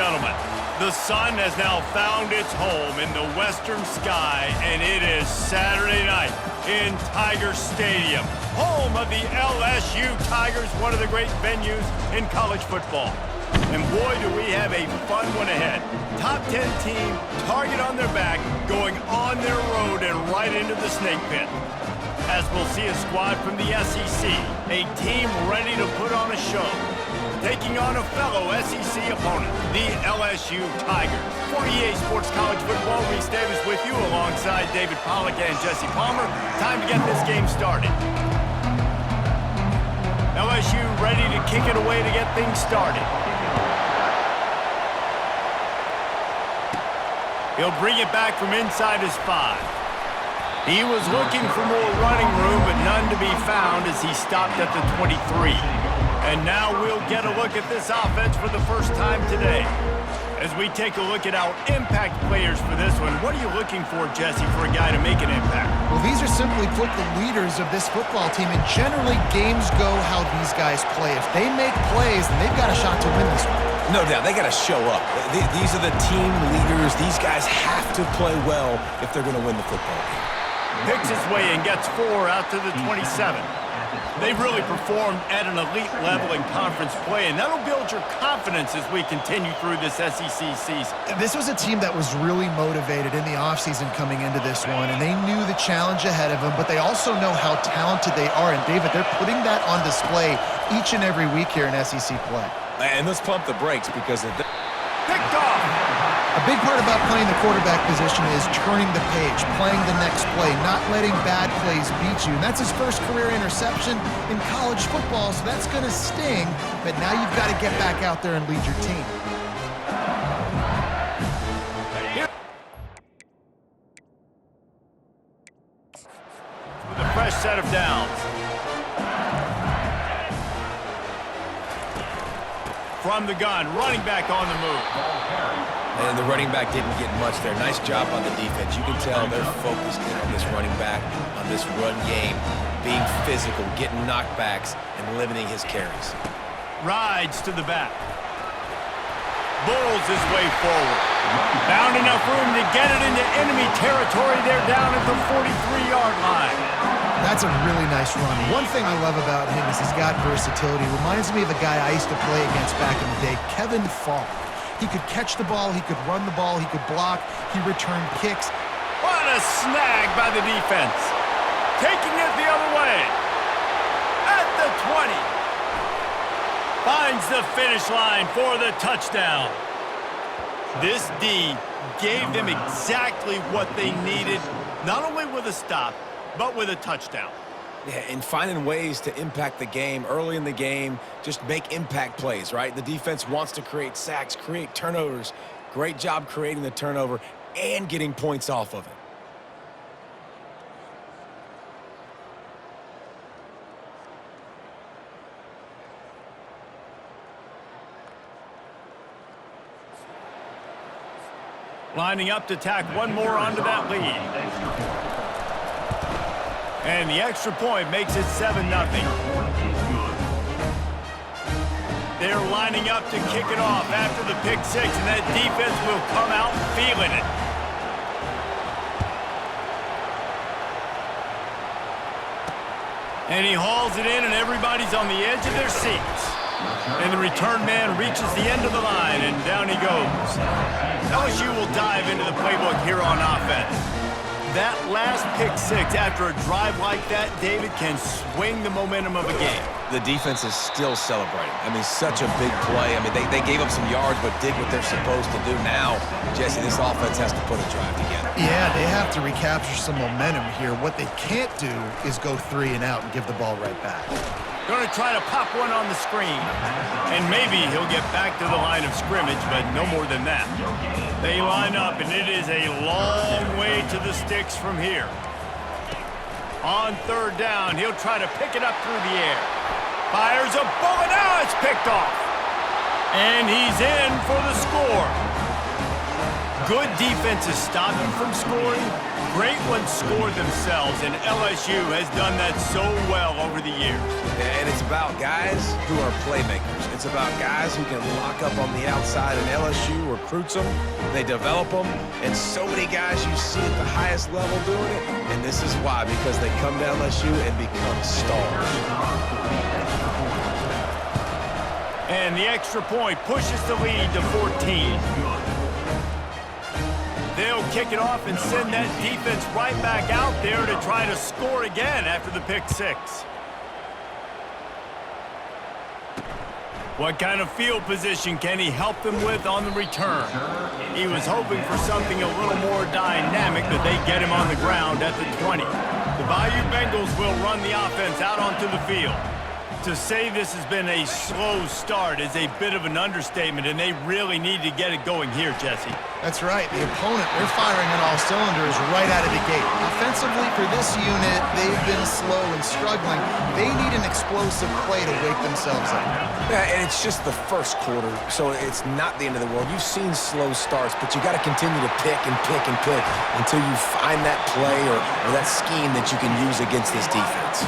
gentlemen, the sun has now found its home in the western sky, and it is Saturday night in Tiger Stadium, home of the LSU Tigers, one of the great venues in college football. And boy, do we have a fun one ahead. Top 10 team, target on their back, going on their road and right into the snake pit. As we'll see a squad from the SEC, a team ready to put on a show, taking on a fellow SEC opponent, the LSU Tigers. For EA Sports College Football, Reese Davis with you alongside David Pollack and Jesse Palmer. Time to get this game started. LSU ready to kick it away to get things started. He'll bring it back from inside his 5. He was looking for more running room, but none to be found as he stopped at the 23. And now we'll get a look at this offense for the first time today. As we take a look at our impact players for this one, what are you looking for, Jesse, for a guy to make an impact? Well, these are simply put the leaders of this football team, and generally games go how these guys play. If they make plays, then they've got a shot to win this one. No doubt, they got to show up. These are the team leaders. These guys have to play well if they're going to win the football game. Picks his way and gets 4 out to the 27. They've really performed at an elite level in conference play, and that'll build your confidence as we continue through this SEC season. This was a team that was really motivated in the offseason coming into this one, and they knew the challenge ahead of them, but they also know how talented they are. And, David, they're putting that on display each and every week here in SEC play. And let's pump the brakes because of picked off. A big part about playing the quarterback position is turning the page, playing the next play, not letting bad plays beat you. And that's his first career interception in college football, so that's going to sting. But now you've got to get back out there and lead your team. With a fresh set of downs. From the gun, running back on the move. And the running back didn't get much there. Nice job on the defense. You can tell they're focused in on this running back, on this run game, being physical, getting knockbacks, and limiting his carries. Rides to the back. Bulls his way forward. Found enough room to get it into enemy territory. They're down at the 43-yard line. That's a really nice run. One thing I love about him is he's got versatility. Reminds me of a guy I used to play against back in the day, Kevin Falk. He could catch the ball, he could run the ball, he could block, he returned kicks. What a snag by the defense. Taking it the other way. At the 20. Finds the finish line for the touchdown. This D gave them exactly what they needed, not only with a stop, but with a touchdown. Yeah, and finding ways to impact the game early in the game, just make impact plays, right? The defense wants to create sacks, create turnovers. Great job creating the turnover and getting points off of it. Lining up to tack one more onto that lead. And the extra point makes it 7-0. They're lining up to kick it off after the pick 6, and that defense will come out feeling it. And he hauls it in, and everybody's on the edge of their seats. And the return man reaches the end of the line, and down he goes. LSU will dive into the playbook here on offense. That last pick 6 after a drive like that, David, can swing the momentum of a game. The defense is still celebrating. I mean, such a big play. I mean, they gave up some yards but did what they're supposed to do. Now, Jesse, this offense has to put a drive together. Yeah, they have to recapture some momentum here. What they can't do is go 3 and out and give the ball right back. Going to try to pop one on the screen. And maybe he'll get back to the line of scrimmage, but no more than that. They line up, and it is a long way to the sticks from here. On 3rd down, he'll try to pick it up through the air. Fires a bullet. Now it's picked off. And he's in for the score. good defenses stop you from scoring, great ones score themselves, and LSU has done that so well over the years. And it's about guys who are playmakers. It's about guys who can lock up on the outside, and LSU recruits them, they develop them, and so many guys you see at the highest level doing it, and this is why, because they come to LSU and become stars. And the extra point pushes the lead to 14. They'll kick it off and send that defense right back out there to try to score again after the pick six. What kind of field position can he help them with on the return? He was hoping for something a little more dynamic, but they get him on the ground at the 20. The Bayou Bengals will run the offense out onto the field. To say this has been a slow start is a bit of an understatement, and they really need to get it going here, Jesse. That's right. The opponent, they're firing on all cylinders right out of the gate. Offensively, for this unit, they've been slow and struggling. They need an explosive play to wake themselves up. Yeah, and it's just the first quarter, so it's not the end of the world. You've seen slow starts, but you got to continue to pick and pick and pick until you find that play or that scheme that you can use against this defense.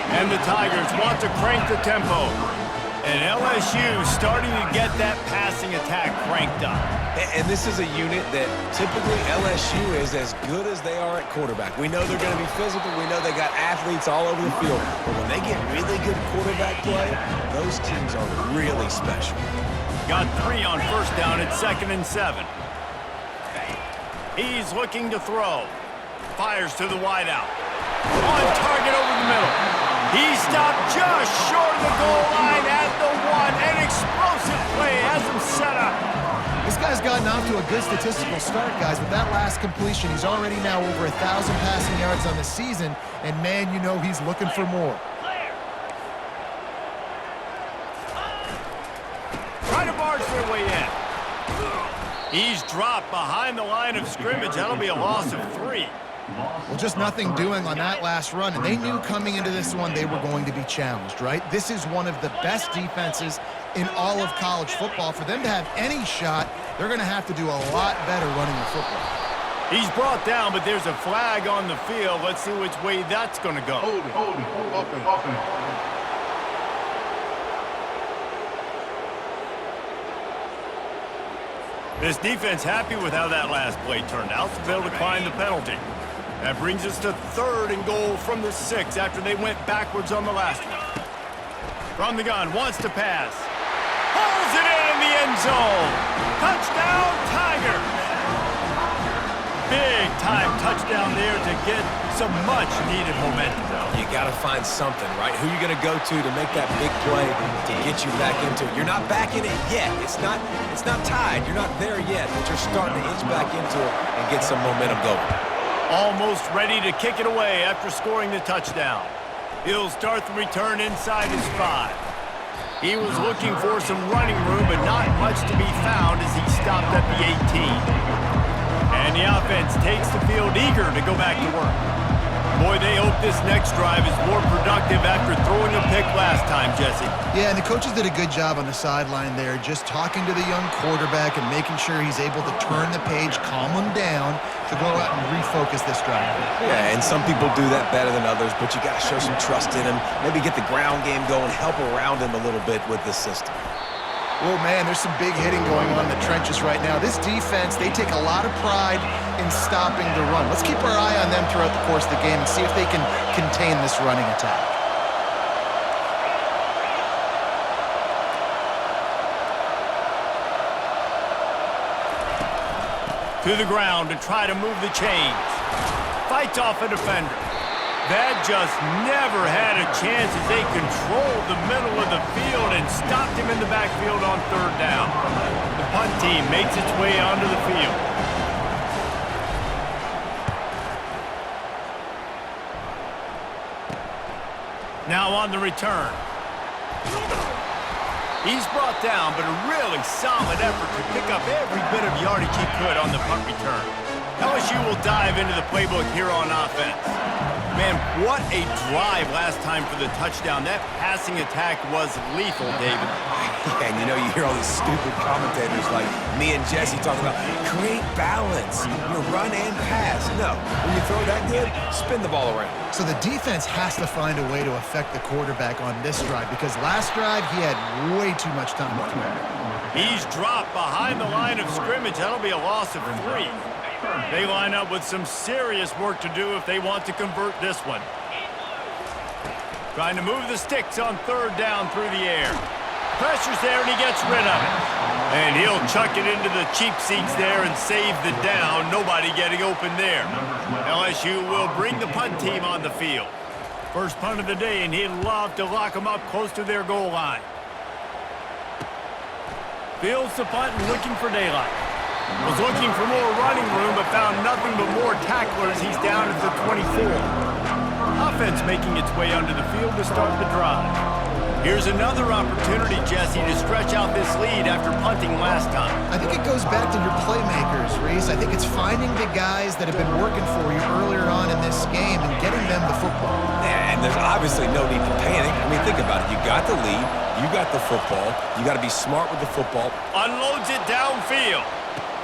And the Tigers want to crank the tempo. And LSU starting to get that passing attack cranked up. And this is a unit that typically LSU is as good as they are at quarterback. We know they're going to be physical. We know they got athletes all over the field. But when they get really good quarterback play, those teams are really special. Got 3 on first down at 2nd and 7. He's looking to throw. Fires to the wideout. On target over the middle. He stopped just short of the goal line at the 1. An explosive play has him set up. This guy's gotten off to a good statistical start, guys. With that last completion, he's already now over 1,000 passing yards on the season. And, man, you know he's looking for more. Trying to barge their way in. He's dropped behind the line of scrimmage. That'll be a loss of 3. Well, just nothing doing on that last run, and they knew coming into this one they were going to be challenged, right? This is one of the best defenses in all of college football. For them to have any shot, they're going to have to do a lot better running the football. He's brought down, but there's a flag on the field. Let's see which way that's going to go. Hold it. This defense happy with how that last play turned out to be able to decline the penalty. That brings us to 3rd and goal from the 6 after they went backwards on the last one. From the gun, wants to pass. Pulls it in the end zone. Touchdown, Tigers. Big time touchdown there to get some much needed momentum. You got to find something, right? Who you going to go to make that big play to get you back into it? You're not back in it yet. It's not tied. You're not there yet, but you're starting to inch back into it and get some momentum going. Almost ready to kick it away after scoring the touchdown. He'll start the return inside his 5. He was looking for some running room, but not much to be found as he stopped at the 18. And the offense takes the field eager to go back to work. Boy, they hope this next drive is more productive after throwing a pick last time, Jesse. Yeah, and the coaches did a good job on the sideline there, just talking to the young quarterback and making sure he's able to turn the page, calm him down, to go out and refocus this drive. Yeah, and some people do that better than others, but you got to show some trust in him, maybe get the ground game going, help around him a little bit with the system. Oh, man, there's some big hitting going on in the trenches right now. This defense, they take a lot of pride in stopping the run. Let's keep our eye on them throughout the course of the game and see if they can contain this running attack. To the ground to try to move the chains. Fights off a defender. That just never had a chance as they controlled the middle of the field and stopped him in the backfield on 3rd down. The punt team makes its way onto the field. Now on the return. He's brought down, but a really solid effort to pick up every bit of yardage he could on the punt return. LSU will dive into the playbook here on offense. Man, what a drive last time for the touchdown. That passing attack was lethal, David. And you know, you hear all these stupid commentators like me and Jesse talking about create balance. You run and pass. No, when you throw that good, spin the ball around. So the defense has to find a way to affect the quarterback on this drive because last drive he had way too much time to throw. He's dropped behind the line of scrimmage. That'll be a loss of 3. They line up with some serious work to do if they want to convert this one. Trying to move the sticks on 3rd down through the air. Pressure's there, and he gets rid of it. And he'll chuck it into the cheap seats there and save the down. Nobody getting open there. LSU will bring the punt team on the field. First punt of the day, and he'd love to lock them up close to their goal line. Fields the punt and looking for daylight. Was looking for more running room, but found nothing but more tacklers. He's down at the 24. Offense making its way onto the field to start the drive. Here's another opportunity, Jesse, to stretch out this lead after punting last time. I think it goes back to your playmakers, Reese. I think it's finding the guys that have been working for you earlier on in this game and getting them the football. Yeah, and there's obviously no need to panic. I mean, think about it. You got the lead. You got the football. You got to be smart with the football. Unloads it downfield.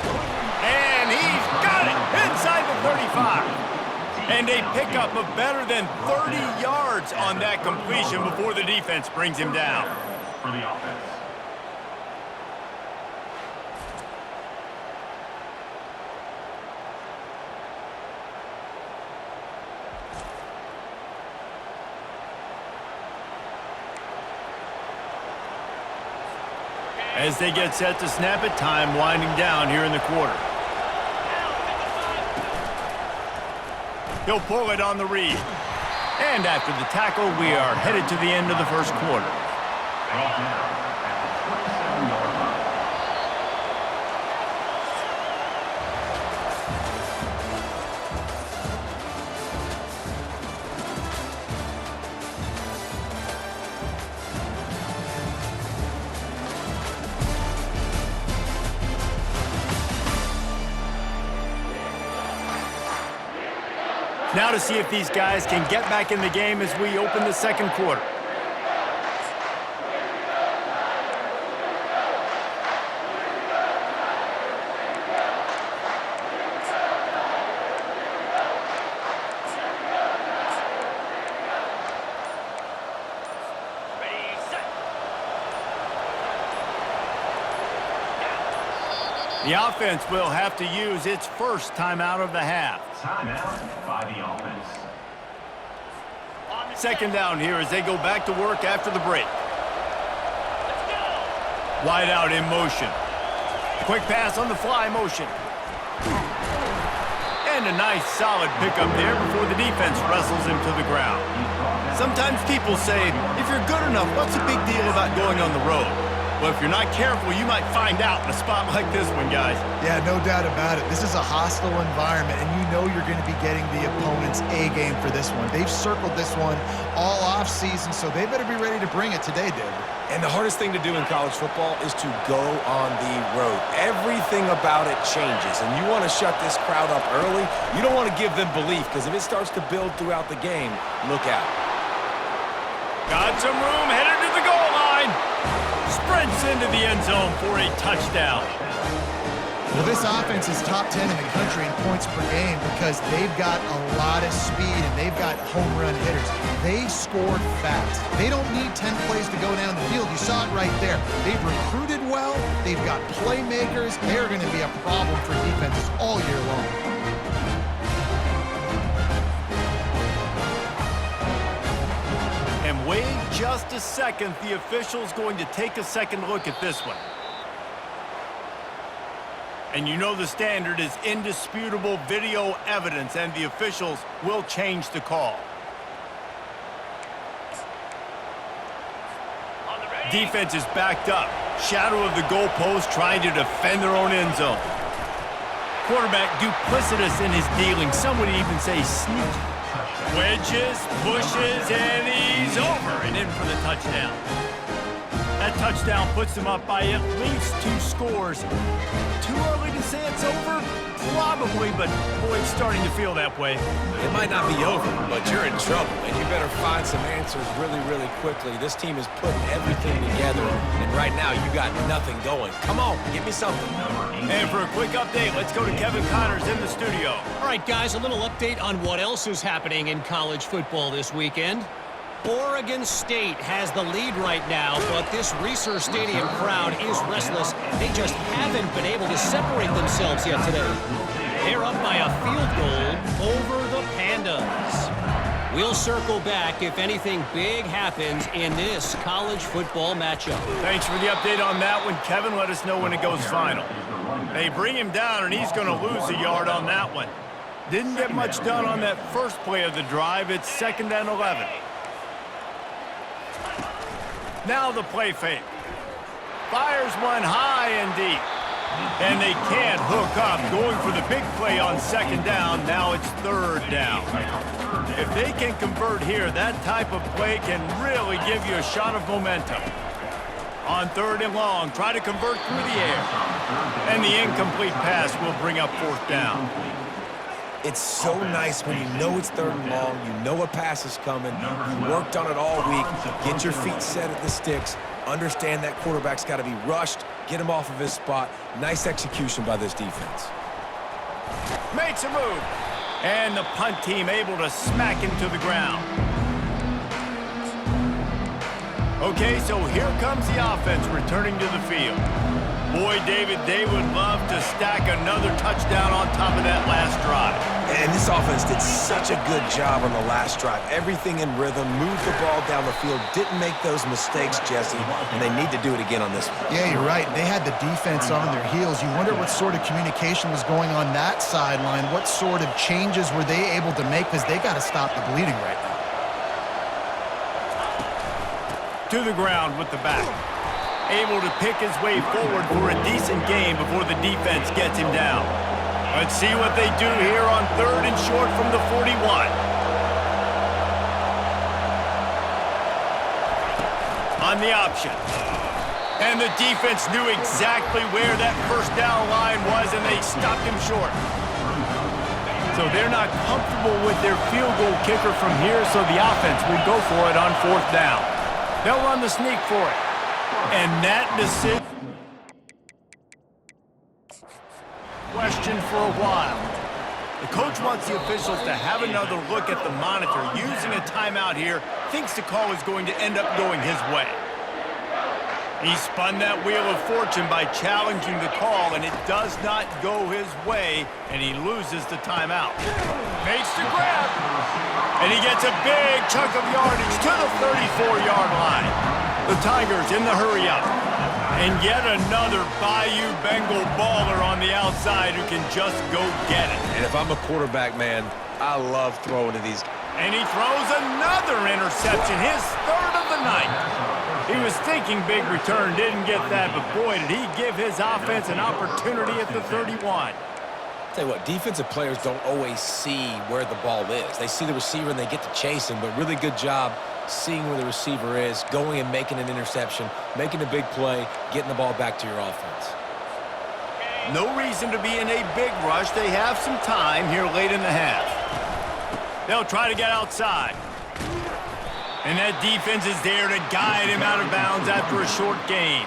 And he's got it inside the 35. And a pickup of better than 30 yards on that completion before the defense brings him down. For the offense. As they get set to snap it, time winding down here in the quarter. He'll pull it on the read. And after the tackle, we are headed to the end of the first quarter. Now to see if these guys can get back in the game as we open the second quarter. The offense will have to use its first timeout of the half. Timeout by the offense. Second down here as they go back to work after the break. Wide out in motion. Quick pass on the fly motion. And a nice solid pickup there before the defense wrestles him to the ground. Sometimes people say, if you're good enough, what's the big deal about going on the road? Well, if you're not careful, you might find out in a spot like this one, guys. Yeah, no doubt about it. This is a hostile environment, and you know you're going to be getting the opponent's A-game for this one. They've circled this one all off-season, so they better be ready to bring it today, David. And the hardest thing to do in college football is to go on the road. Everything about it changes, and you want to shut this crowd up early. You don't want to give them belief, because if it starts to build throughout the game, look out. Got some room, headed to the goal line. Sprints into the end zone for a touchdown. Well, this offense is top 10 in the country in points per game because they've got a lot of speed and they've got home run hitters. They scored fast. They don't need 10 plays to go down the field. You saw it right there. They've recruited well. They've got playmakers. They're going to be a problem for defenses all year long. And wait just a second. The official's going to take a second look at this one. And you know the standard is indisputable video evidence, and the officials will change the call. Defense is backed up. Shadow of the goalpost trying to defend their own end zone. Quarterback duplicitous in his dealing. Some would even say sneaky. Wedges, pushes, and he's over and in for the touchdown. That touchdown puts them up by at least 2 scores. Too early to say it's over? Probably, but boy, it's starting to feel that way. It might not be over, but you're in trouble, and you better find some answers really, really quickly. This team is putting everything together, and right now you got nothing going. Come on, give me something. And for a quick update, let's go to Kevin Connors in the studio. All right, guys, a little update on what else is happening in college football this weekend. Oregon State has the lead right now, but this Reser Stadium crowd is restless. They just haven't been able to separate themselves yet today. They're up by a field goal over the Pandas. We'll circle back if anything big happens in this college football matchup. Thanks for the update on that one, Kevin. Let us know when it goes final. They bring him down, and he's going to lose a yard on that one. Didn't get much done on that first play of the drive. It's 2nd and 11. Now the play fake. Fires one high and deep. And they can't hook up. Going for the big play on 2nd down. Now it's 3rd down. If they can convert here, that type of play can really give you a shot of momentum. On 3rd and long, try to convert through the air. And the incomplete pass will bring up 4th down. It's so nice when you know it's 3rd and long, you know a pass is coming, you worked on it all week, get your feet set at the sticks, understand that quarterback's got to be rushed, get him off of his spot. Nice execution by this defense. Makes a move. And the punt team able to smack him to the ground. Okay, so here comes the offense returning to the field. Boy, David, they would love to stack another touchdown on top of that last drive. And this offense did such a good job on the last drive. Everything in rhythm, moved the ball down the field, didn't make those mistakes, Jesse, and they need to do it again on this one. Yeah, you're right. They had the defense on their heels. You wonder what sort of communication was going on that sideline. What sort of changes were they able to make, because they got to stop the bleeding right now. To the ground with the back. Able to pick his way forward for a decent game before the defense gets him down. Let's see what they do here on 3rd and short from the 41. On the option. And the defense knew exactly where that 1st down line was, and they stopped him short. So they're not comfortable with their field goal kicker from here, so the offense will go for it on 4th down. They'll run the sneak for it. And that decision question for a while. The coach wants the officials to have another look at the monitor. Using a timeout here, thinks the call is going to end up going his way. He spun that wheel of fortune by challenging the call, and it does not go his way, and he loses the timeout. Makes the grab, and he gets a big chunk of yardage to the 34-yard line. The Tigers in the hurry-up. And yet another Bayou Bengal baller on the outside who can just go get it. And if I'm a quarterback, man, I love throwing to these. And he throws another interception, his 3rd of the night. He was thinking big return, didn't get that, but boy, did he give his offense an opportunity at the 31. Tell you what, defensive players don't always see where the ball is. They see the receiver and they get to chase him, but really good job seeing where the receiver is, going and making an interception, making a big play, getting the ball back to your offense. No reason to be in a big rush. They have some time here late in the half. They'll try to get outside. And that defense is there to guide him out of bounds after a short gain.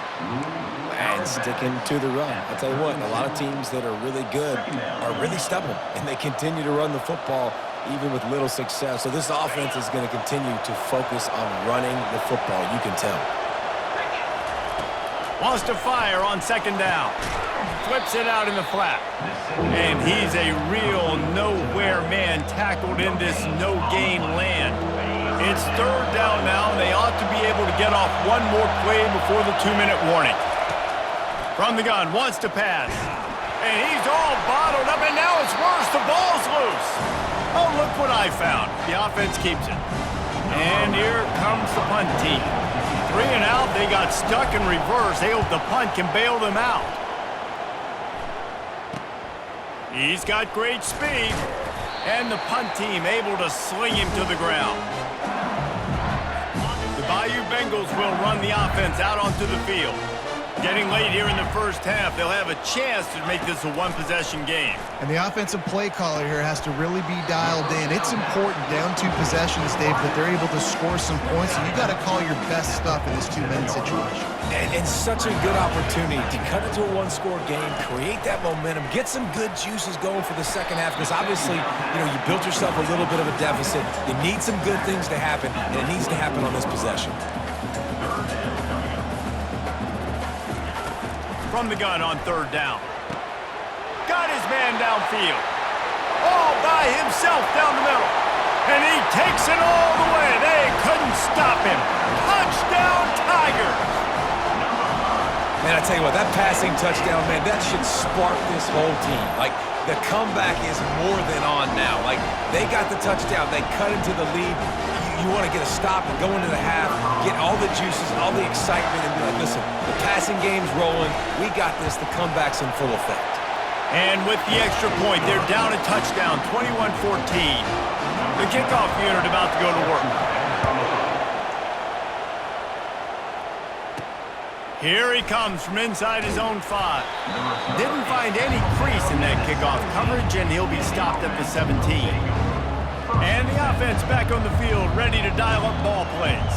And sticking to the run. I'll tell you what, a lot of teams that are really good are really stubborn, and they continue to run the football even with little success. So this offense is going to continue to focus on running the football, you can tell. Wants to fire on 2nd down. Flips it out in the flat. And he's a real nowhere man tackled in this no-gain land. It's 3rd down now, and they ought to be able to get off one more play before the 2-minute warning. From the gun, wants to pass. And he's all bottled up, and now it's worse. The ball's loose. Oh, look what I found. The offense keeps it. And here comes the punt team. 3 and out, they got stuck in reverse. They hope the punt can bail them out. He's got great speed. And the punt team able to sling him to the ground. The Bayou Bengals will run the offense out onto the field. Getting late here in the first half, they'll have a chance to make this a one-possession game. And the offensive play caller here has to really be dialed in. It's important down 2 possessions, Dave, that they're able to score some points, and you got to call your best stuff in this 2-minute situation. And such a good opportunity to cut into a one-score game, create that momentum, get some good juices going for the second half, because obviously, you built yourself a little bit of a deficit. You need some good things to happen, and it needs to happen on this possession. From the gun on 3rd down. Got his man downfield. All by himself down the middle. And he takes it all the way. They couldn't stop him. Touchdown, Tigers! Man, I tell you what, that passing touchdown, man, that should spark this whole team. Like, the comeback is more than on now. Like, they got the touchdown. They cut into the lead. You want to get a stop and go into the half, get all the juices, all the excitement, and be like, listen, the passing game's rolling. We got this. The comeback's in full effect. And with the extra point, they're down a touchdown, 21-14. The kickoff unit about to go to work. Here he comes from inside his own 5. Didn't find any crease in that kickoff coverage, and he'll be stopped at the 17. And the offense back on the field, ready to dial up ball plays.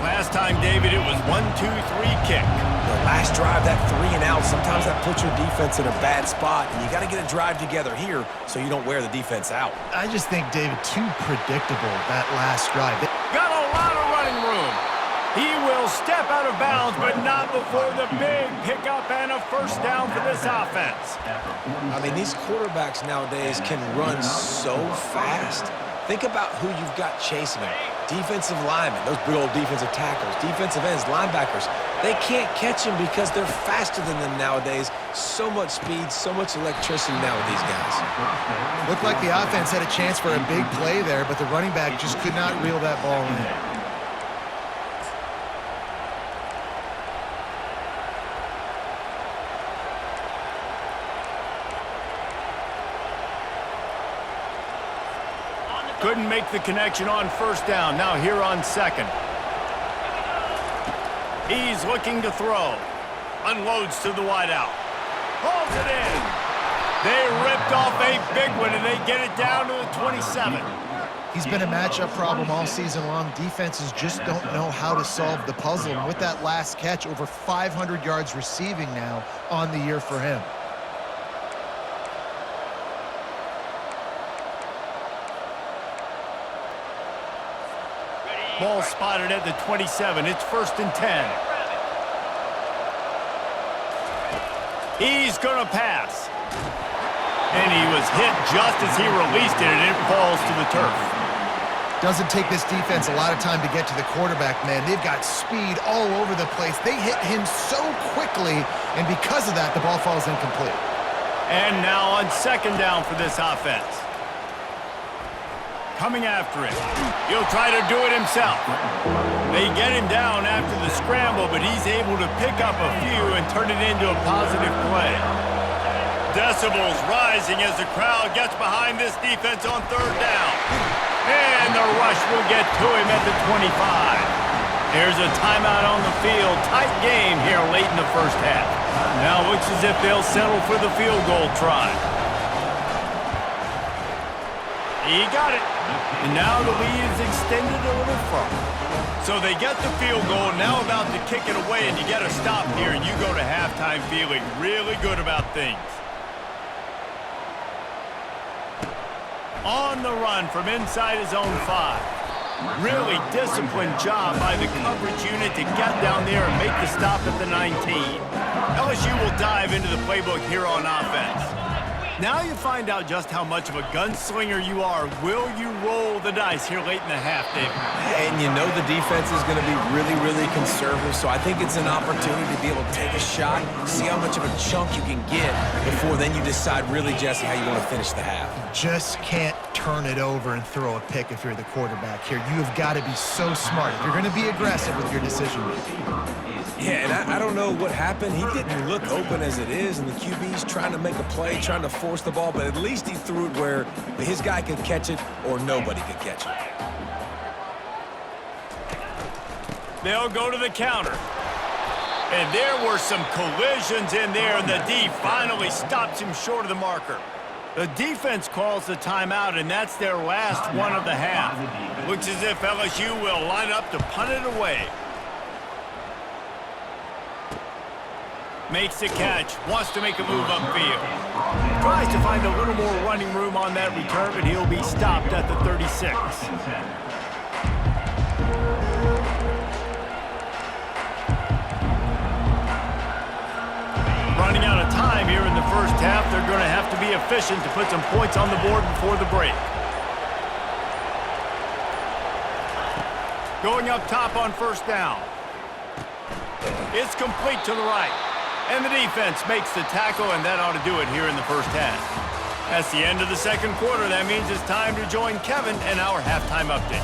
Last time, David, it was 1-2-3 kick. The last drive, that 3 and out, sometimes that puts your defense in a bad spot, and you got to get a drive together here so you don't wear the defense out. I just think, David, too predictable, that last drive. Got a lot of running room. He will step out of bounds, but not before the big pickup and a first down for this offense. I mean, these quarterbacks nowadays can run so fast. Think about who you've got chasing them. Defensive linemen, those big old defensive tackles, defensive ends, linebackers. They can't catch them because they're faster than them nowadays. So much speed, so much electricity now with these guys. Looked like the offense had a chance for a big play there, but the running back just could not reel that ball in. Couldn't make the connection on first down. Now here on 2nd. He's looking to throw. Unloads to the wideout. Hauls it in. They ripped off a big one, and they get it down to the 27. He's been a matchup problem all season long. Defenses just don't know how to solve the puzzle. And with that last catch, over 500 yards receiving now on the year for him. Ball spotted at the 27. It's 1st and 10. He's going to pass. And he was hit just as he released it, and it falls to the turf. Doesn't take this defense a lot of time to get to the quarterback, man. They've got speed all over the place. They hit him so quickly, and because of that, the ball falls incomplete. And now on 2nd down for this offense. Coming after it. He'll try to do it himself. They get him down after the scramble, but he's able to pick up a few and turn it into a positive play. Decibels rising as the crowd gets behind this defense on 3rd down. And the rush will get to him at the 25. There's a timeout on the field. Tight game here late in the first half. Now looks as if they'll settle for the field goal try. He got it. And now the lead is extended a little further. So they get the field goal, now about to kick it away, and you get a stop here, and you go to halftime feeling really good about things. On the run from inside his own 5. Really disciplined job by the coverage unit to get down there and make the stop at the 19. LSU will dive into the playbook here on offense. Now you find out just how much of a gunslinger you are. Will you roll the dice here late in the half, David? And you know the defense is going to be really, really conservative, so I think it's an opportunity to be able to take a shot, see how much of a chunk you can get before then you decide really, Jesse, how you want to finish the half. Just can't turn it over and throw a pick if you're the quarterback here. You have got to be so smart if you're going to be aggressive with your decision-making. Yeah, and I don't know what happened. He didn't look open as it is, and the QB's trying to make a play, trying to force the ball, but at least he threw it where his guy could catch it or nobody could catch it. They'll go to the counter. And there were some collisions in there, and the D finally stops him short of the marker. The defense calls the timeout, and that's their last one of the half. Looks as if LSU will line up to punt it away. Makes the catch, wants to make a move upfield. Tries to find a little more running room on that return, but he'll be stopped at the 36. Running out of time here in the first half. They're going to have to be efficient to put some points on the board before the break. Going up top on first down. It's complete to the right. And the defense makes the tackle, and that ought to do it here in the first half. That's the end of the second quarter. That means it's time to join Kevin and our halftime update.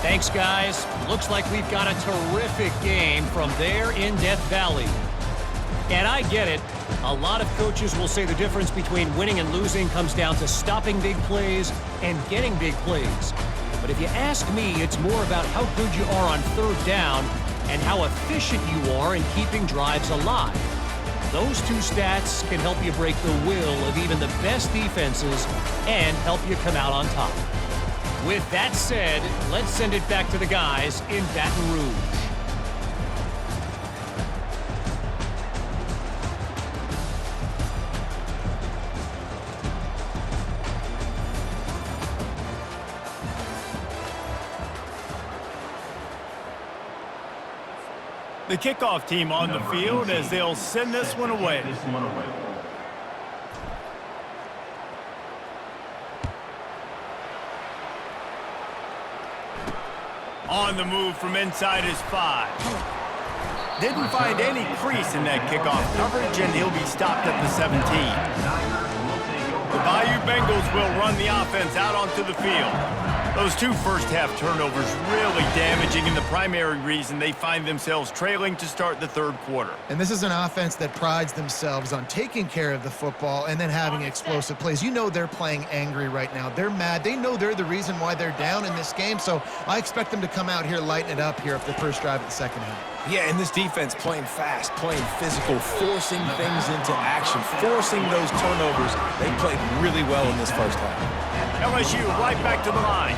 Thanks, guys. Looks like we've got a terrific game from there in Death Valley. And I get it. A lot of coaches will say the difference between winning and losing comes down to stopping big plays and getting big plays. But if you ask me, it's more about how good you are on third down and how efficient you are in keeping drives alive. Those two stats can help you break the will of even the best defenses and help you come out on top. With that said, let's send it back to the guys in Baton Rouge. The kickoff team on the field as they'll send this one away. On the move from inside his 5. Didn't find any crease in that kickoff coverage, and he'll be stopped at the 17. The Bayou Bengals will run the offense out onto the field. Those two first-half turnovers really damaging, and the primary reason they find themselves trailing to start the third quarter. And this is an offense that prides themselves on taking care of the football and then having explosive plays. You know they're playing angry right now. They're mad. They know they're the reason why they're down in this game, so I expect them to come out here, lighten it up here for the first drive of the second half. Yeah, and this defense playing fast, playing physical, forcing things into action, forcing those turnovers. They played really well in this first half. LSU right back to the line.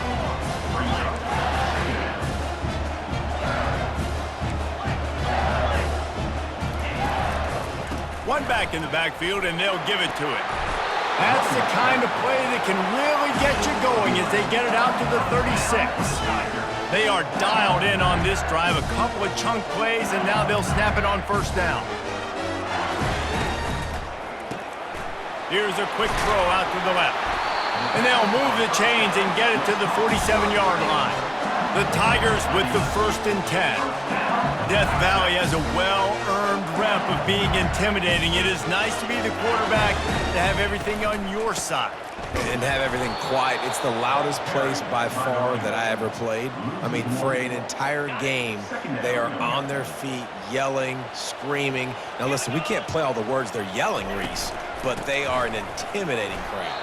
One back in the backfield, and they'll give it to it. That's the kind of play that can really get you going as they get it out to the 36. They are dialed in on this drive, a couple of chunk plays, and now they'll snap it on first down. Here's a quick throw out to the left. And they'll move the chains and get it to the 47-yard line. The Tigers with the 1st and 10. Death Valley has a well-earned rep of being intimidating. It is nice to be the quarterback, to have everything on your side. And have everything quiet. It's the loudest place by far that I ever played. I mean, for an entire game, they are on their feet, yelling, screaming. Now listen, we can't play all the words they're yelling, Reese, but they are an intimidating crowd.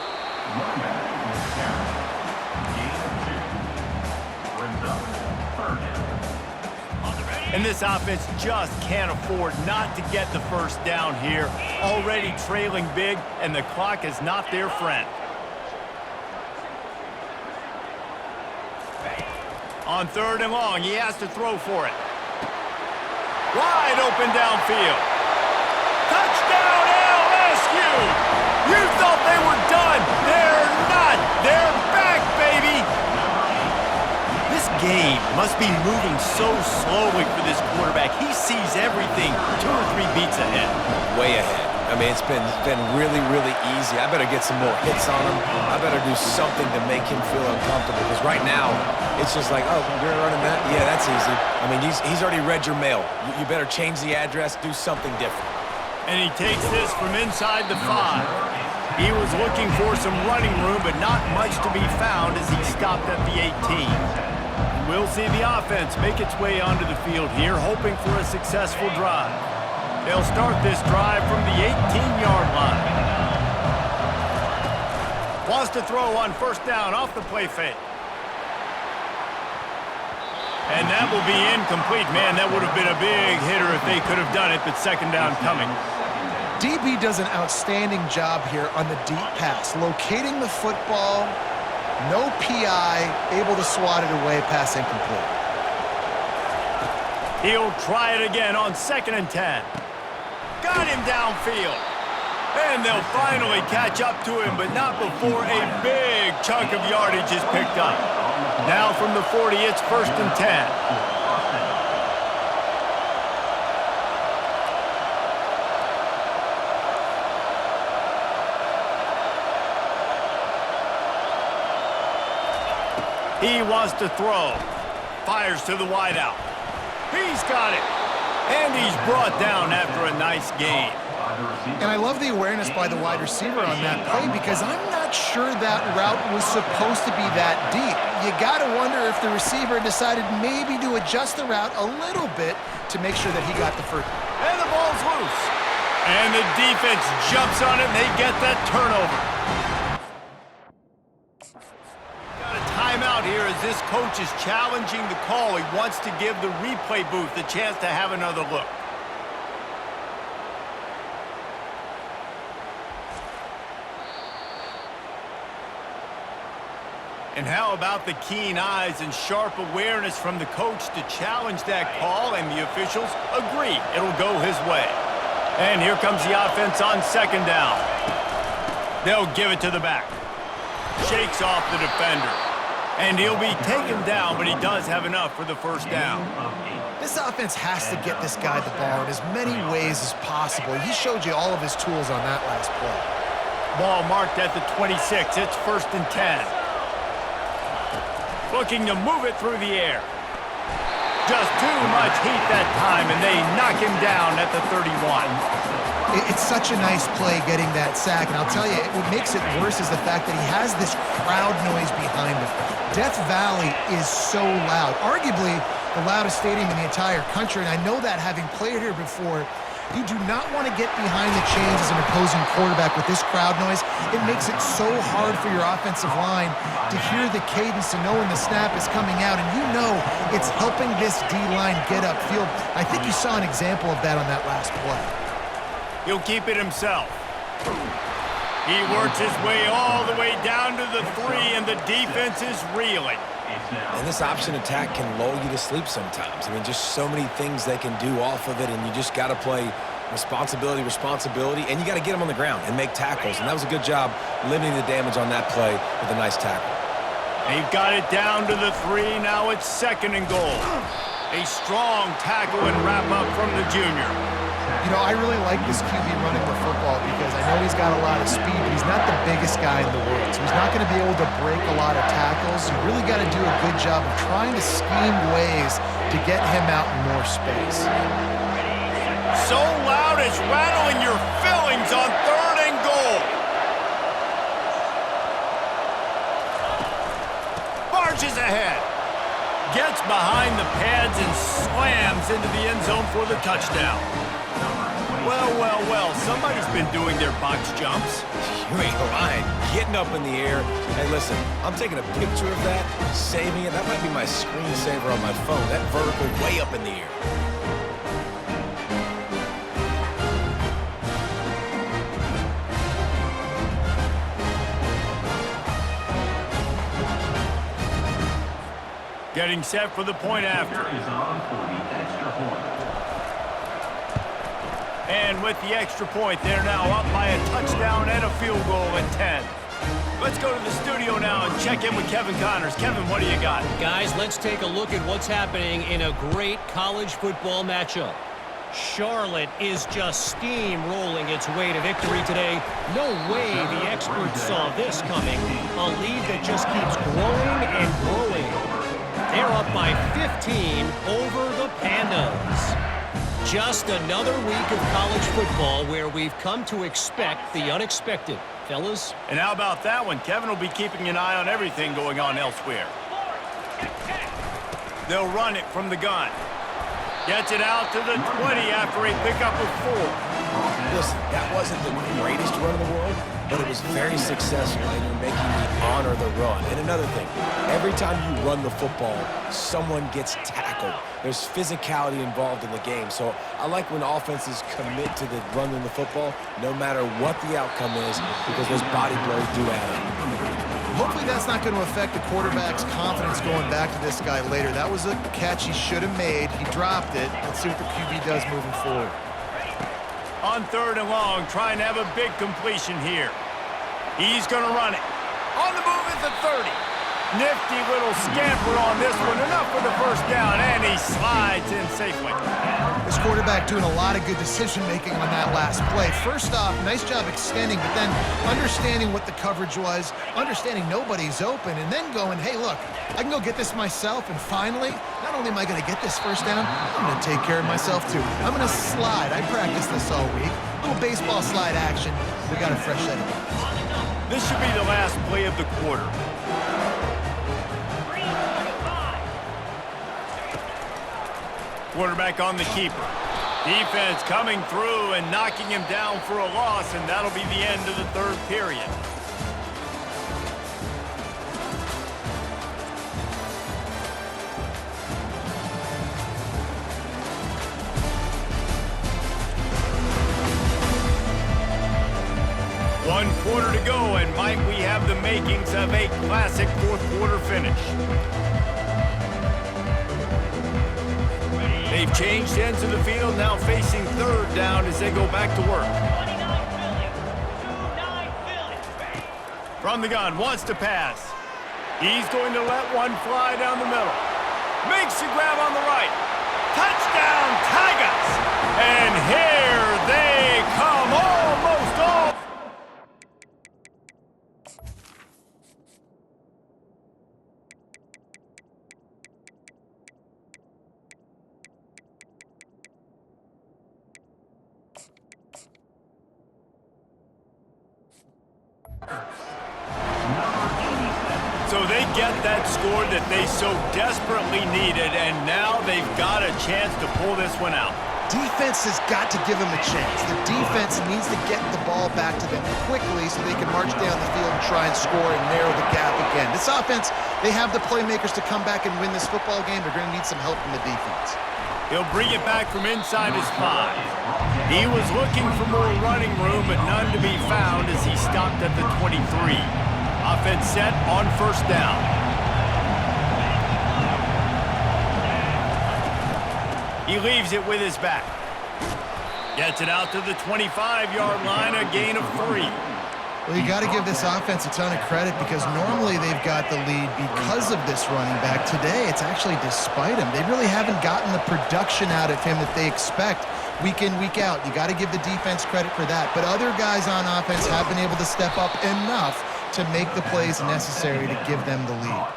And this offense just can't afford not to get the first down here. Already trailing big, and the clock is not their friend. On 3rd and long, he has to throw for it. Wide open downfield. Touchdown, LSU! You thought they were done. They're not. They're back, baby. This game must be moving so slowly for this quarterback. He sees everything 2 or 3 beats ahead. Way ahead. I mean, it's been really, really easy. I better get some more hits on him. I better do something to make him feel uncomfortable, because right now, it's just like, oh, you're running that? Yeah, that's easy. I mean, he's already read your mail. You better change the address, do something different. And he takes this from inside the 5. He was looking for some running room, but not much to be found as he stopped at the 18. We'll see the offense make its way onto the field here, hoping for a successful drive. They'll start this drive from the 18-yard line. Wants to throw on first down off the play fake. And that will be incomplete. Man, that would have been a big hitter if they could have done it, but second down coming. DB does an outstanding job here on the deep pass, locating the football, no PI, able to swat it away, pass incomplete. He'll try it again on 2nd and 10. Got him downfield. And they'll finally catch up to him, but not before a big chunk of yardage is picked up. Now from the 40, it's 1st and 10. He wants to throw. Fires to the wideout. He's got it. And he's brought down after a nice gain. And I love the awareness by the wide receiver on that play because I'm not sure that route was supposed to be that deep. You got to wonder if the receiver decided maybe to adjust the route a little bit to make sure that he got the first. And the ball's loose. And the defense jumps on it and they get that turnover. Timeout here as this coach is challenging the call. He wants to give the replay booth a chance to have another look. And how about the keen eyes and sharp awareness from the coach to challenge that call, and the officials agree it'll go his way. And here comes the offense on 2nd down. They'll give it to the back. Shakes off the defender. And he'll be taken down, but he does have enough for the 1st down. This offense has to get this guy the ball in as many ways as possible. He showed you all of his tools on that last play. Ball marked at the 26. It's 1st and 10. Looking to move it through the air. Just too much heat that time, and they knock him down at the 31. It's such a nice play getting that sack, and I'll tell you, what makes it worse is the fact that he has this crowd noise behind him. Death Valley is so loud, arguably the loudest stadium in the entire country, and I know that having played here before. You do not want to get behind the chains as an opposing quarterback with this crowd noise. It makes it so hard for your offensive line to hear the cadence and know when the snap is coming out, and you know it's helping this D-line get upfield. I think you saw an example of that on that last play. He'll keep it himself. He works his way all the way down to the 3, and the defense is reeling. And this option attack can lull you to sleep sometimes. I mean, just so many things they can do off of it, and you just got to play responsibility, and you got to get them on the ground and make tackles. And that was a good job limiting the damage on that play with a nice tackle. They've got it down to the 3. Now it's 2nd and goal. A strong tackle and wrap up from the junior. You know, I really like this QB running the football because I know he's got a lot of speed, but he's not the biggest guy in the world. So he's not going to be able to break a lot of tackles. You really got to do a good job of trying to scheme ways to get him out in more space. So loud it's rattling your fillings on 3rd and goal. Barges ahead. Gets behind the pads and slams into the end zone for the touchdown. Well, somebody's been doing their box jumps. You ain't lying. Getting up in the air. Hey, listen, I'm taking a picture of that, saving it. That might be my screensaver on my phone. That vertical way up in the air. Getting set for the point after. Is on for the extra point. And with the extra point, they're now up by a touchdown and a field goal at 10. Let's go to the studio now and check in with Kevin Connors. Kevin, what do you got? Guys, let's take a look at what's happening in a great college football matchup. Charlotte is just steamrolling its way to victory today. No way the experts saw this coming. A lead that just keeps growing and growing. They're up by 15 over the Pandas. Just another week of college football where we've come to expect the unexpected. Fellas? And how about that one? Kevin will be keeping an eye on everything going on elsewhere. They'll run it from the gun. Gets it out to the 20 after a pickup of 4. Listen, that wasn't the greatest run in the world, but it was very successful, and you're making me honor the run. And another thing, every time you run the football, someone gets tackled. There's physicality involved in the game. So I like when offenses commit to the running the football, no matter what the outcome is, because those body blows do add up. Hopefully that's not going to affect the quarterback's confidence going back to this guy later. That was a catch he should have made. He dropped it. Let's see what the QB does moving forward. On 3rd and long, trying to have a big completion here. He's going to run it. On the move is the 30. Nifty little scamper on this one. Enough for the first down, and he slides in safely. This quarterback doing a lot of good decision-making on that last play. First off, nice job extending, but then understanding what the coverage was, understanding nobody's open, and then going, hey, look, I can go get this myself, and finally, not only am I going to get this first down, I'm going to take care of myself, too. I'm going to slide. I practiced this all week. Little baseball slide action. We got a fresh set of it. This should be the last play of the quarter. Quarterback on the keeper. Defense coming through and knocking him down for a loss, and that'll be the end of the 3rd period. One quarter to go, and might we have the makings of a classic 4th quarter finish. They've changed ends of the field, now facing 3rd down as they go back to work. From the gun, wants to pass. He's going to let one fly down the middle. Makes the grab on the right. Touchdown, Tigers! And here they come, almost all. So they get that score that they so desperately needed, and now they've got a chance to pull this one out. Defense has got to give them a chance. The defense needs to get the ball back to them quickly so they can march down the field and try and score and narrow the gap again. This offense, they have the playmakers to come back and win this football game. They're going to need some help from the defense. He'll bring it back from inside his 5. He was looking for more running room, but none to be found as he stopped at the 23. Offense set on 1st down. He leaves it with his back. Gets it out to the 25-yard line, a gain of 3. Well, you got to give this offense a ton of credit because normally they've got the lead because of this running back. Today, it's actually despite him. They really haven't gotten the production out of him that they expect week in, week out. You got to give the defense credit for that. But other guys on offense have been able to step up enough to make the plays necessary to give them the lead.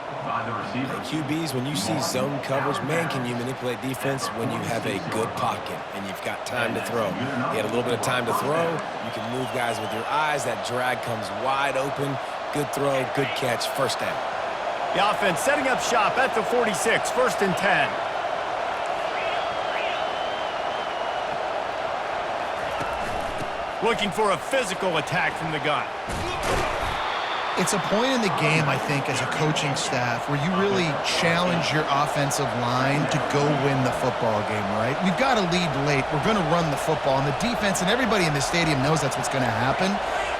QBs, when you see zone coverage, man, can you manipulate defense when you have a good pocket and you've got time to throw. You had a little bit of time to throw. You can move guys with your eyes. That drag comes wide open. Good throw, good catch, 1st down. The offense setting up shop at the 46, 1st and 10. Looking for a physical attack from the gun. It's a point in the game, I think, as a coaching staff where you really challenge your offensive line to go win the football game, right? We've got to lead late. We're going to run the football. And the defense and everybody in the stadium knows that's what's going to happen.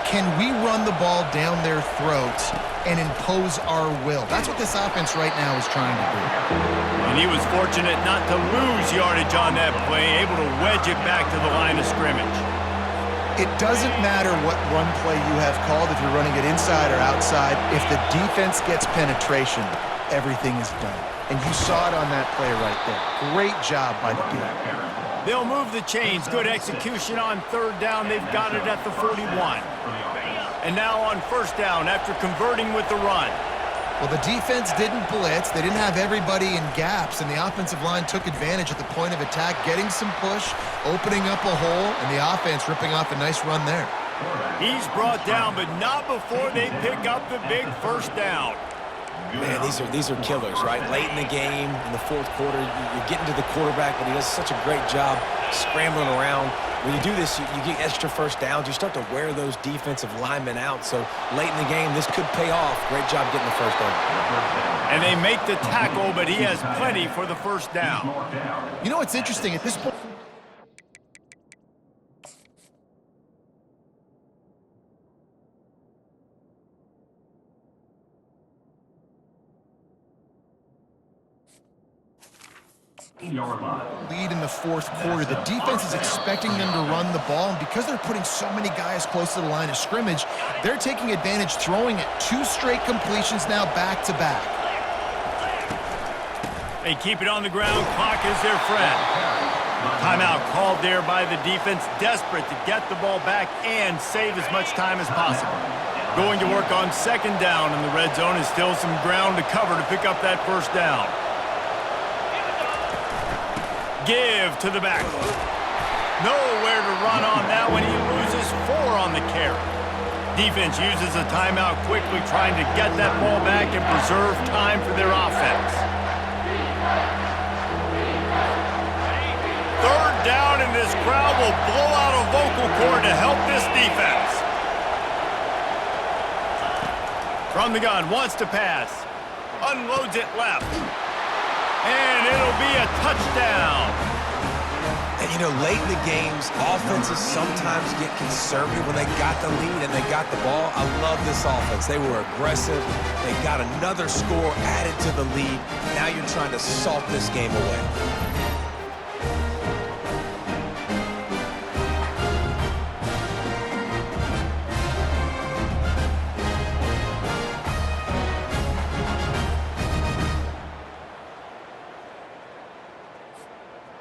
Can we run the ball down their throats and impose our will? That's what this offense right now is trying to do. And he was fortunate not to lose yardage on that play, able to wedge it back to the line of scrimmage. It doesn't matter what run play you have called, if you're running it inside or outside. If the defense gets penetration, everything is done. And you saw it on that play right there. Great job by the defense. They'll move the chains. Good execution on 3rd down. They've got it at the 41. And now on 1st down after converting with the run. Well, the defense didn't blitz. They didn't have everybody in gaps, and the offensive line took advantage at the point of attack, getting some push, opening up a hole, and the offense ripping off a nice run there. He's brought down, but not before they pick up the big 1st down. Man, these are killers, right? Late in the game, in the 4th quarter, you're getting to the quarterback, but he does such a great job scrambling around. When you do this, you get extra first downs. You start to wear those defensive linemen out. So late in the game, this could pay off. Great job getting the first down. And they make the tackle, but he has plenty for the first down. You know what's interesting? At this point, lead in the fourth quarter. The defense is expecting them to run the ball, and because they're putting so many guys close to the line of scrimmage, they're taking advantage, throwing it 2 straight completions now back-to-back. They keep it on the ground. Clock is their friend. Timeout called there by the defense, desperate to get the ball back and save as much time as possible. Going to work on second down in the red zone is still some ground to cover to pick up that first down. Give to the back. Nowhere to run on that one. He loses 4 on the carry. Defense uses a timeout quickly, trying to get that ball back and preserve time for their offense. Third down, and this crowd will blow out a vocal cord to help this defense. From the gun, wants to pass. Unloads it left. And it'll be a touchdown. And, you know, late in the games, offenses sometimes get conservative when they got the lead and they got the ball. I love this offense. They were aggressive. They got another score added to the lead. Now you're trying to salt this game away.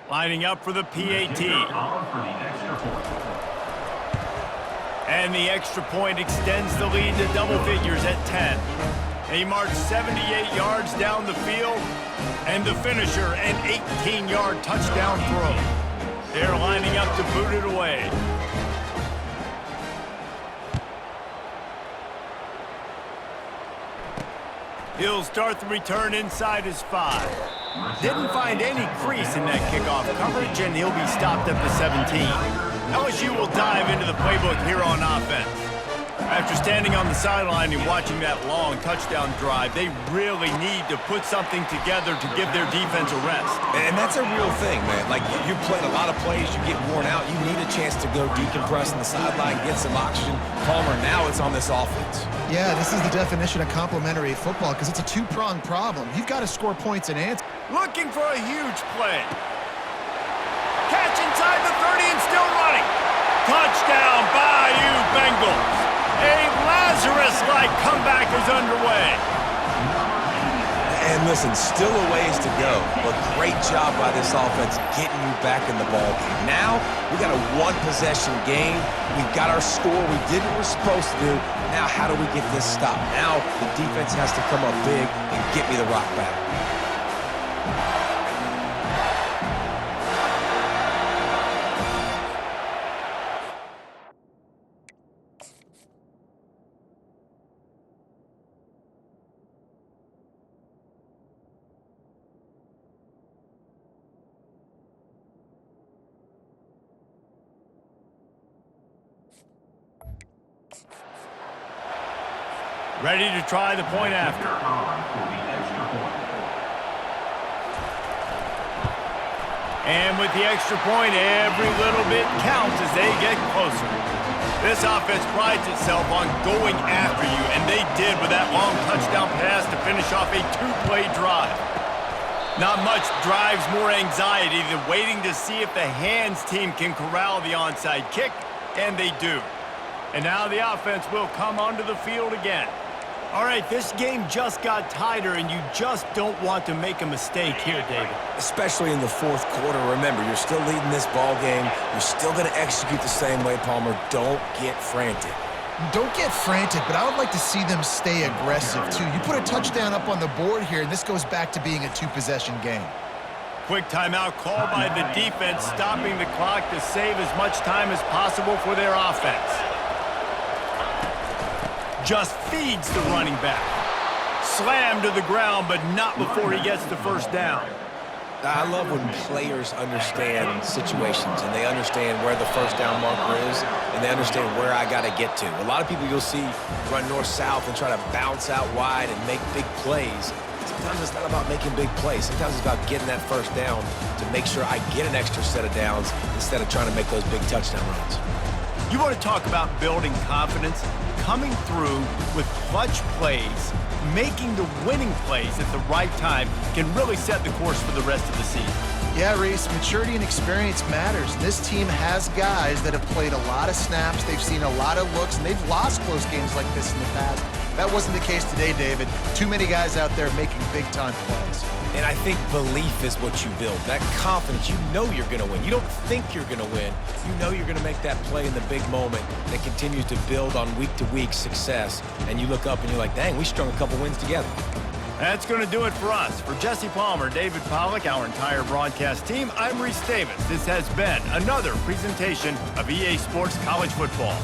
Lining up for the PAT. And the extra point extends the lead to double figures at 10. He marched 78 yards down the field, and the finisher, an 18-yard touchdown throw. They're lining up to boot it away. He'll start the return inside his 5. Didn't find any crease in that kickoff coverage, and he'll be stopped at the 17. LSU will dive into the playbook here on offense. After standing on the sideline and watching that long touchdown drive, they really need to put something together to give their defense a rest. And that's a real thing, man. Like, you played a lot of plays, you get worn out, you need a chance to go decompress on the sideline, get some oxygen. Palmer, now it's on this offense. Yeah, this is the definition of complementary football because it's a 2-pronged problem. You've got to score points and answer. Looking for a huge play. Catch inside the 30 and still running. Touchdown, Bayou Bengals. A Lazarus-like comeback is underway. And listen, still a ways to go, but great job by this offense getting you back in the ball game. Now, we got a 1-possession game. We got our score. We did what we're supposed to do. Now, how do we get this stopped? Now, the defense has to come up big and get me the rock back. Ready to try the point after. And with the extra point, every little bit counts as they get closer. This offense prides itself on going after you, and they did with that long touchdown pass to finish off a 2-play drive. Not much drives more anxiety than waiting to see if the hands team can corral the onside kick, and they do. And now the offense will come onto the field again. All right, this game just got tighter, and you just don't want to make a mistake here, David. Especially in the fourth quarter. Remember, you're still leading this ball game. You're still going to execute the same way, Palmer. Don't get frantic. Don't get frantic, but I would like to see them stay aggressive, too. You put a touchdown up on the board here, and this goes back to being a 2-possession game. Quick timeout called by the defense, stopping the clock to save as much time as possible for their offense. Just feeds the running back. Slammed to the ground, but not before he gets the first down. I love when players understand situations and they understand where the first down marker is and they understand where I got to get to. A lot of people you'll see run north-south and try to bounce out wide and make big plays. Sometimes it's not about making big plays. Sometimes it's about getting that first down to make sure I get an extra set of downs instead of trying to make those big touchdown runs. You want to talk about building confidence? Coming through with clutch plays, making the winning plays at the right time can really set the course for the rest of the season. Yeah, Reese, maturity and experience matters. This team has guys that have played a lot of snaps. They've seen a lot of looks, and they've lost close games like this in the past. That wasn't the case today, David. Too many guys out there making big-time plays. And I think belief is what you build. That confidence, you know you're going to win. You don't think you're going to win. You know you're going to make that play in the big moment that continues to build on week-to-week success. And you look up and you're like, dang, we strung a couple wins together. That's going to do it for us. For Jesse Palmer, David Pollack, our entire broadcast team, I'm Reese Davis. This has been another presentation of EA Sports College Football.